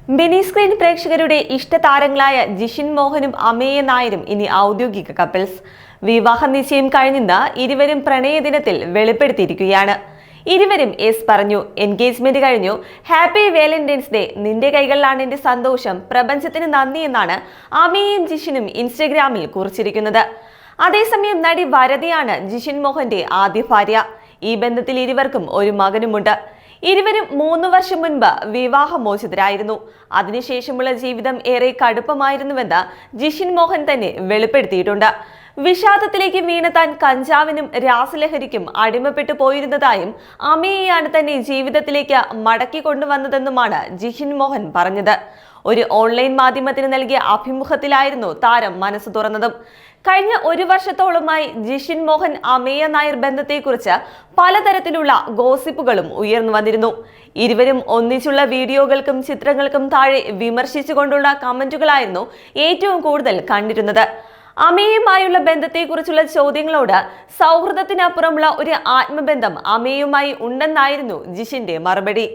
Mini screen പ്രേക്ഷകരുടെ ഇഷ്ടതാരങ്ങളായ ജിഷിൻ മോഹനും അമേയ നായരും ഇനി ഔദ്യോഗിക കപ്പിൾസ്. വിവാഹ നിശ്ചയം കഴിഞ്ഞെന്ന് ഇരുവരും പ്രണയദിനത്തിൽ വെളിപ്പെടുത്തിയിരിക്കുകയാണ്. ഇരുവരും എസ് പറഞ്ഞു. എൻഗേജ്മെന്റ് കഴിഞ്ഞു. Happy Valentine's day. നിന്റെ കൈകളിലാണ് എന്റെ സന്തോഷം. പ്രപഞ്ചത്തിന് നന്ദി എന്നാണ് അമേയും ജിഷിനും ഇൻസ്റ്റഗ്രാമിൽ കുറിച്ചിരിക്കുന്നത്. അതേസമയം നടി വരദയാണ് ജിഷിൻ മോഹന്റെ ആദ്യ ഭാര്യ. ഈ ബന്ധത്തിൽ ഇരുവർക്കും ഒരു മകനുമുണ്ട്. ഇരുവരും 3 വർഷം മുൻപ് വിവാഹമോചിതരായിരുന്നു. അതിനുശേഷമുള്ള ജീവിതം ഏറെ കടുപ്പമായിരുന്നുവെന്ന് ജിഷിൻ മോഹൻ തന്നെ വെളിപ്പെടുത്തിയിട്ടുണ്ട്. വിഷാദത്തിലേക്ക് വീണ താൻ കഞ്ചാവിനും രാസലഹരിക്കും അടിമപ്പെട്ടു പോയിരുന്നതായും അമേയാണ് തന്നെ ജീവിതത്തിലേക്ക് മടക്കി കൊണ്ടുവന്നതെന്നുമാണ് ജിഷിൻ മോഹൻ പറഞ്ഞത്. ഒരു ഓൺലൈൻ മാധ്യമത്തിന് നൽകിയ അഭിമുഖത്തിലായിരുന്നു താരം മനസ്സ് തുറന്നതും. കഴിഞ്ഞ 1 വർഷത്തോളമായി ജിഷിൻ മോഹൻ അമേയ നായർ ബന്ധത്തെക്കുറിച്ച് പലതരത്തിലുള്ള ഗോസിപ്പുകളും ഉയർന്നു വന്നിരുന്നു. ഇരുവരും ഒന്നിച്ചുള്ള വീഡിയോകൾക്കും ചിത്രങ്ങൾക്കും താഴെ വിമർശിച്ചുകൊണ്ടുള്ള കമന്റുകളായിരുന്നു ഏറ്റവും കൂടുതൽ കണ്ടിരുന്നത്. അമേയുമായുള്ള ബന്ധത്തെക്കുറിച്ചുള്ള ചോദ്യങ്ങളോട് സൗഹൃദത്തിനപ്പുറമുള്ള ഒരു ആത്മബന്ധം അമേയുമായി ഉണ്ടെന്നായിരുന്നു ജിഷിന്റെ മറുപടി.